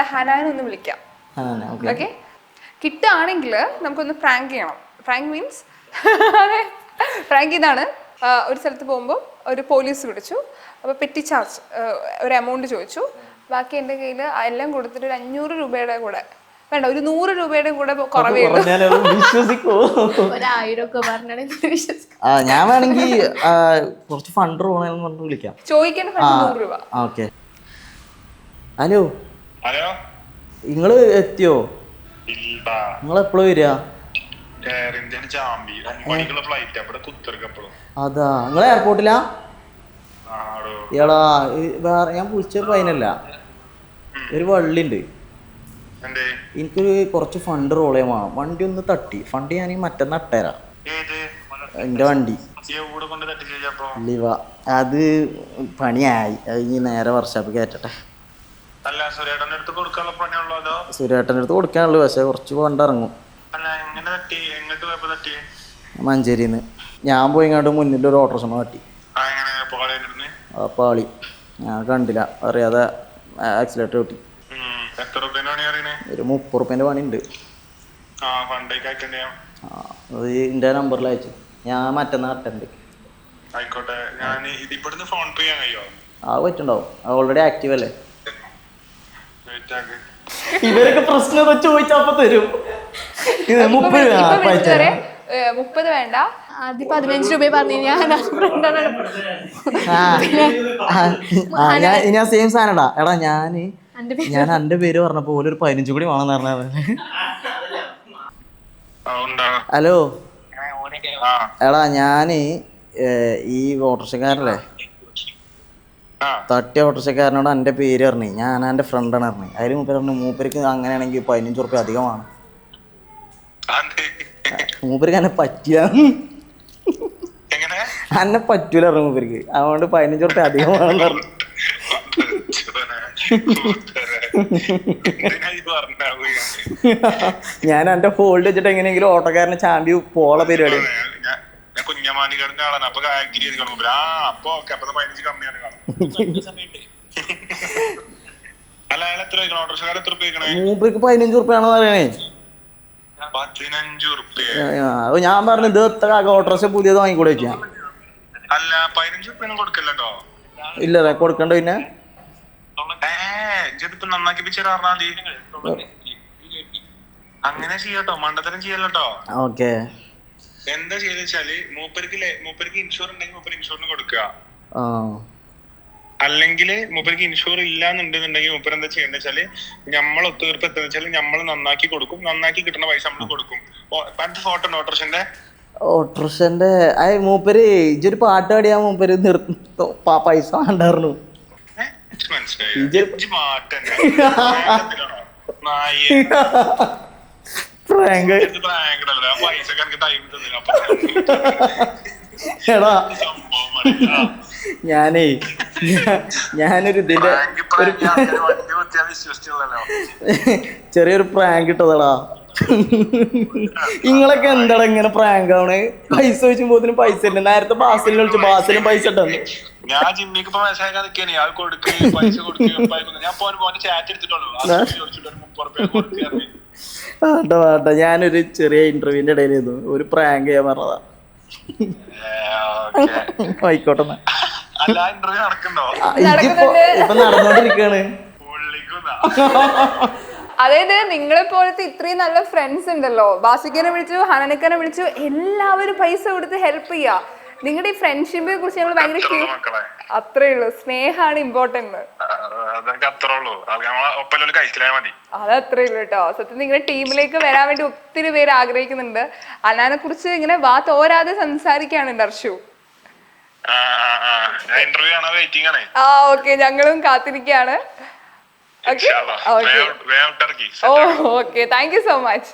നമ്മുടെ ഹനാനൊന്ന് വിളിക്കാം. ഓക്കെ, കിട്ടുകയാണെങ്കിൽ നമുക്കൊന്ന് പ്രാങ്ക് ചെയ്യണം. പ്രാങ്ക് മീൻസ് പ്രാങ്ക് ഇതാണ്, ഒരു സ്ഥലത്ത് പോകുമ്പോൾ ഒരു പോലീസ് വിളിച്ചു, അപ്പോൾ പെറ്റി ചാർജ് ഒരു എമൗണ്ട് ചോദിച്ചു. ബാക്കി എൻ്റെ കയ്യിൽ എല്ലാം കൊടുത്തിട്ട് ഒരു 500 രൂപയുടെ കൂടെ വേണ്ട, ഒരു 100 രൂപയുടെ കൂടെ കുറവേ ഉള്ളൂ. ഞാൻ വേണമെങ്കിൽ കുറച്ച് ഫണ്ട് വിളിക്കാം. ചോദിക്കേണ്ട ഫണ്ട് 100 രൂപ. ഓക്കെ. ഹലോ, നിങ്ങള് എത്തിയോ? നിങ്ങൾ എപ്പോഴും വരിക? അതാ, നിങ്ങള് എയർപോർട്ടിലാ? ഇയാളാ വേറെ ഞാൻ വിളിച്ചപ്പോ അതിനല്ല, ഒരു വള്ളിണ്ട്, എനിക്കൊരു കുറച്ച് ഫണ്ട് റോൾ ചെയ്യാൻ വേണം. വണ്ടി ഒന്ന് തട്ടി, ഫണ്ട് ഞാൻ മറ്റന്നാ ഇട്ടേരാ. എന്റെ വണ്ടി ലിവ, അത് പണിയായി, അത് ഇനി നേരെ വർക്ക്ഷോപ്പ് കയറ്റട്ടെ. സുരേട്ടൻ്റെ അടുത്ത് കൊടുക്കാനുള്ളൂ, പക്ഷെ കുറച്ച് ഫണ്ട് ഇറങ്ങും. മഞ്ചേരിന്ന് ഞാൻ പോയി ഇങ്ങോട്ട് മുന്നിൽ ഒരു ഓട്ടോറിക്ഷ തട്ടി. പാളി, ഞാൻ കണ്ടില്ല, അറിയാതെ ആക്സിലേറ്റർ കിട്ടി. ഒരു 30 റുപ്യൻ്റെ പണിയുണ്ട്. അത് എൻ്റെ നമ്പറിൽ അയച്ചു, ഞാൻ മറ്റന്നാ അറ്റൻഡ്. ആ പറ്റുണ്ടാവും, ഓൾറെഡി ആക്റ്റീവ് അല്ലേ. ഇവരൊക്കെ പ്രശ്നം ചോദിച്ചപ്പോ തരും. 30 വേണ്ട, ആദ്യം 15 രൂപ പറഞ്ഞു. ഞാൻ സെയിം സാധനടാ. എടാ ഞാൻ എന്റെ പേര് പറഞ്ഞപ്പോ ഒരു 15 കൂടി വേണമെന്ന് പറഞ്ഞത്. ഹലോ എടാ, ഞാന് ഈ ഓട്ടോറിക്ഷക്കാരല്ലേ, തട്ടിയ ഓട്ടോറിക്ഷക്കാരനോട് എന്റെ പേര് പറഞ്ഞു. ഞാൻ എന്റെ ഫ്രണ്ടാണ് പറഞ്ഞു. അതിൽ മൂപ്പര് പറഞ്ഞു മൂപ്പർക്ക് അങ്ങനെയാണെങ്കിൽ 15 റുപ്യ അധികമാണ്. മൂപ്പർക്ക് എന്നെ പറ്റിയ എന്നെ പറ്റൂല പറഞ്ഞു മൂപ്പർക്ക്, അതുകൊണ്ട് 15 റുപ്യ അധികമാണെന്ന് പറഞ്ഞു. ഞാൻ എന്റെ ഫോൾഡ് വെച്ചിട്ട് എങ്ങനെയെങ്കിലും ഓട്ടോക്കാരനെ ചാമ്പി പോള പരിപാടി. മൂപ്പർക്ക് 15 റുപ്യാണെന്ന് പറയണേ. ഞാൻ പറഞ്ഞു ഇത് ഓട്ടോറിക്ഷ പുതിയത് വാങ്ങിക്കൂടെ വെച്ചാ. ഇല്ല കൊടുക്കണ്ട. പിന്നെ അങ്ങനെ ചെയ്യട്ടോ, മണ്ടത്തരം ചെയ്യല്ലോ. ഓക്കെ, എന്താ ചെയ്തെച്ചാല് മൂപ്പർക്ക് ഇൻഷുർ ഉണ്ടെങ്കിൽ മൂപ്പര് ഇൻഷുറിന് കൊടുക്കുക. അല്ലെങ്കിൽ മൂപ്പർക്ക് ഇൻഷുർ ഇല്ലാന്നുണ്ടെന്നുണ്ടെങ്കിൽ മൂപ്പര് എന്താ ചെയ്യേണ്ട വെച്ചാല് നമ്മൾ ഒത്തുതീർപ്പ് എത്തുന്ന വെച്ചാല് നമ്മൾ നന്നാക്കി കൊടുക്കും. നന്നാക്കി കിട്ടുന്ന പൈസ നമ്മൾ കൊടുക്കും. ഫോട്ടോ ഓട്ടോറിക്ഷന്റെ മൂപ്പര് ഇജൊരു പാട്ട് പാടിയാ മൂപ്പര് പൈസ വേണ്ടായിരുന്നു. എടാ ഞാനൊരു ഇതിന്റെ ചെറിയൊരു പ്രാങ്ക് ഇട്ടതാടാ. നിങ്ങളൊക്കെ എന്താടാ ഇങ്ങനെ പ്രാങ്ക് ആണ്? പൈസ ചോദിച്ചുമ്പോത്തിന് പൈസ ഇല്ല. നേരത്തെ ബാസിൽ വിളിച്ചു, ബാസിലും പൈസ ഇട്ടെന്ന്. ഞാൻ ജിമ്മിക്ക് വേണ്ട, ഞാനൊരു ചെറിയ ഇന്റർവ്യൂവിന്റെ ഇടയിലായിരുന്നു, ഒരു പ്രാങ്ക് ചെയ്യാൻ പറഞ്ഞതാ. ആയിക്കോട്ടെ, ഇപ്പൊ നടന്നോണ്ടിരിക്കാണ്. അതായത് നിങ്ങളെ പോലത്തെ ഇത്രയും നല്ല ഫ്രണ്ട്സ് ഉണ്ടല്ലോ, ബാസിക്കനെ വിളിച്ചു, ഹനനക്കനെ വിളിച്ചു, എല്ലാവരും പൈസ കൊടുത്ത് ഹെൽപ്പ് ചെയ്യാ. നിങ്ങളുടെ ഈ ഫ്രണ്ട്ഷിപ്പിനെ കുറിച്ച് ഞങ്ങൾ ഭയങ്കര അത്രേ ഉള്ളൂ. സ്നേഹമാണ് ഇമ്പോർട്ടന്റ്. അതത്രേ ഉള്ളൂ കേട്ടോ. സത്യം നിങ്ങളുടെ ടീമിലേക്ക് വരാൻ വേണ്ടി ഒത്തിരി പേര് ആഗ്രഹിക്കുന്നുണ്ട്. അനാനെ കുറിച്ച് ഇങ്ങനെ തോരാതെ സംസാരിക്കാണ് ദർശു. ഓക്കെ, ഞങ്ങളും കാത്തിരിക്കാണ്. Okay, thank you so much.